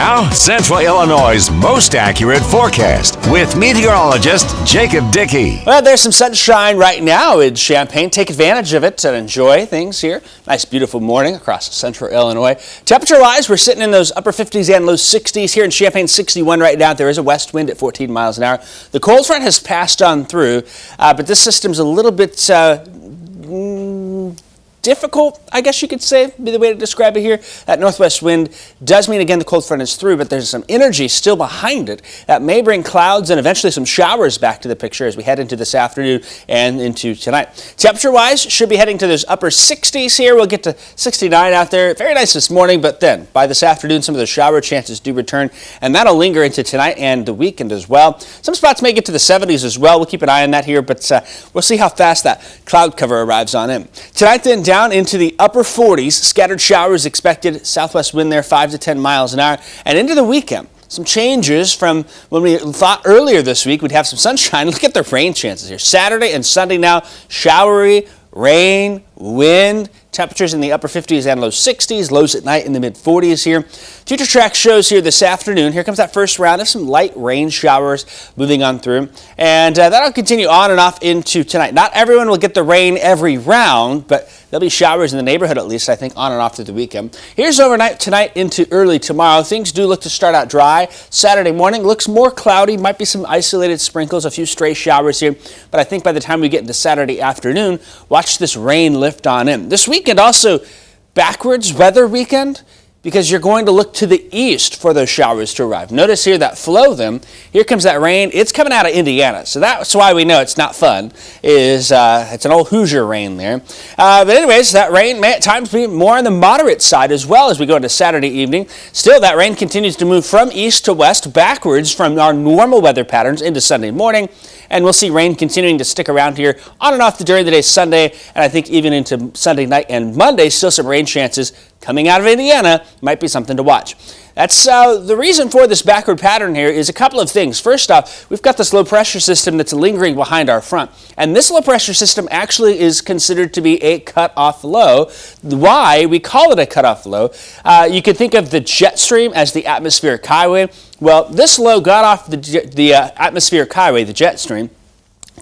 now, Central Illinois' most accurate forecast with meteorologist Jacob Dickey. Well, there's some sunshine right now in Champaign. Take advantage of it and enjoy things here. Nice, beautiful morning across Central Illinois. Temperature-wise, we're sitting in those upper 50s and low 60s. Here in Champaign, 61 right now. There is a west wind at 14 miles an hour. The cold front has passed on through, but this system's a little bit difficult, I guess you could say, be the way to describe it here. That northwest wind does mean, again, the cold front is through, but there's some energy still behind it that may bring clouds and eventually some showers back to the picture as we head into this afternoon and into tonight. Temperature-wise, should be heading to those upper 60s here. We'll get to 69 out there. Very nice this morning, but then by this afternoon, some of those shower chances do return, and that'll linger into tonight and the weekend as well. Some spots may get to the 70s as well. We'll keep an eye on that here, but we'll see how fast that cloud cover arrives on in. Tonight, then, down into the upper 40s, scattered showers expected, southwest wind there 5 to 10 miles an hour, and into the weekend. Some changes from when we thought earlier this week we'd have some sunshine. Look at the rain chances here. Saturday and Sunday now, showery, rain, wind, temperatures in the upper 50s and low 60s, lows at night in the mid 40s here. Future track shows here this afternoon. Here comes that first round of some light rain showers moving on through, and that'll continue on and off into tonight. Not everyone will get the rain every round, but there'll be showers in the neighborhood at least, I think, on and off through the weekend. Here's overnight tonight into early tomorrow. Things do look to start out dry. Saturday morning looks more cloudy. Might be some isolated sprinkles, a few stray showers here, but I think by the time we get into Saturday afternoon, watch this rain lift on in. This weekend also backwards weather weekend, because you're going to look to the east for those showers to arrive. Notice here that flow them. Here comes that rain. It's coming out of Indiana, so that's why we know it's not fun. It's an old Hoosier rain there. But anyways, that rain may at times be more on the moderate side as well as we go into Saturday evening. Still, that rain continues to move from east to west, backwards from our normal weather patterns into Sunday morning. And we'll see rain continuing to stick around here on and off during the day Sunday, and I think even into Sunday night and Monday, still some rain chances coming out of Indiana. Might be something to watch. That's the reason for this backward pattern here is a couple of things. First off, we've got this low pressure system that's lingering behind our front. And this low pressure system actually is considered to be a cutoff low. Why we call it a cutoff low, you can think of the jet stream as the atmospheric highway. Well, this low got off the atmospheric highway, the jet stream,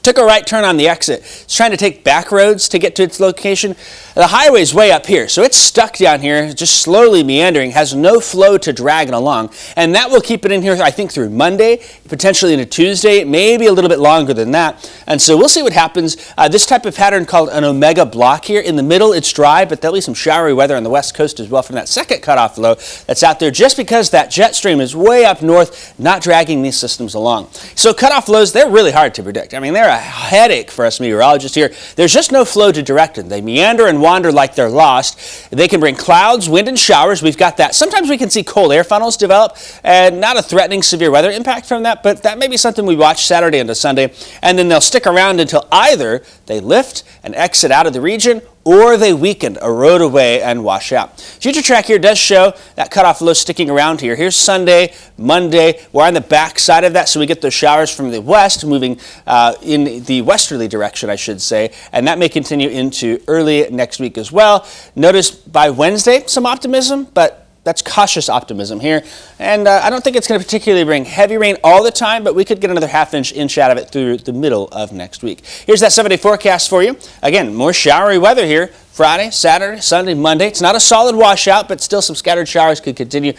took a right turn on the exit. It's trying to take back roads to get to its location. The highway's way up here, so it's stuck down here, just slowly meandering, has no flow to drag it along. And that will keep it in here, I think, through Monday, potentially into Tuesday, maybe a little bit longer than that. And so we'll see what happens. This type of pattern called an omega block here. In the middle, it's dry, but there'll be some showery weather on the west coast as well from that second cutoff low that's out there, just because that jet stream is way up north, not dragging these systems along. So cutoff lows, they're really hard to predict. I mean, they're a headache for us meteorologists here. There's just no flow to direct them. They meander and wander like they're lost. They can bring clouds, wind, and showers. We've got that. Sometimes we can see cold air funnels develop, and not a threatening severe weather impact from that, but that may be something we watch Saturday into Sunday, and then they'll stick around until either they lift and exit out of the region, or they weaken, erode away, and wash out. Future track here does show that cutoff low sticking around here. Here's Sunday, Monday. We're on the back side of that, so we get those showers from the west moving in the westerly direction, I should say, and that may continue into early next week as well. Notice by Wednesday, some optimism, but that's cautious optimism here. And I don't think it's going to particularly bring heavy rain all the time, but we could get another inch out of it through the middle of next week. Here's that 7-day forecast for you. Again, more showery weather here. Friday, Saturday, Sunday, Monday. It's not a solid washout, but still some scattered showers could continue.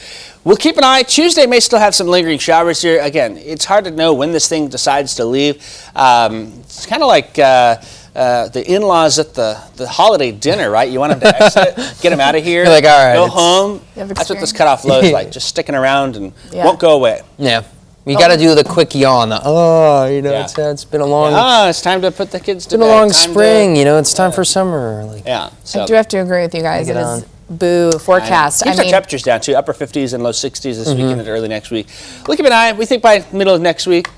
We'll keep an eye. Tuesday may still have some lingering showers here. Again, it's hard to know when this thing decides to leave. It's kind of like the in-laws at the holiday dinner, right? You want them to exit, get them out of here, like, all right, go home. That's what this cutoff low is like, just sticking around and won't go away. Yeah. You got to do the quick yawn. It's been a long. It's time to put the kids to bed. It's been a long spring. It's time for summer. So I do have to agree with you guys. It is boo forecast. Keeps our temperatures down too, upper 50s and low 60s this weekend and early next week. We'll keep an eye. We think by middle of next week.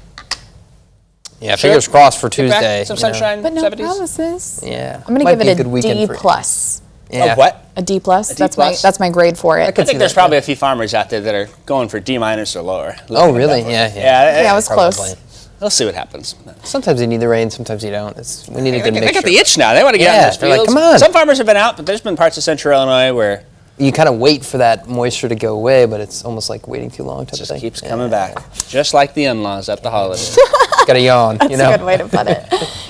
Yeah, fingers crossed for Tuesday. Some sunshine, but no 70s. promises. Yeah, I'm going to give it a D plus. Yeah. Oh, what? A D plus. That's my grade for it. I think there's probably a few farmers out there that are going for D minus or lower. Oh, really? Yeah. Yeah, it was close. We'll see what happens. Sometimes you need the rain, sometimes you don't. We need a good mixture. They got the itch now. They want to get out in those fields. Like, come on. Some farmers have been out, but there's been parts of central Illinois where you kind of wait for that moisture to go away, but it's almost like waiting too long. It just keeps coming back, just like the in-laws at the holidays. Got to yawn. That's you know? a good way to put it.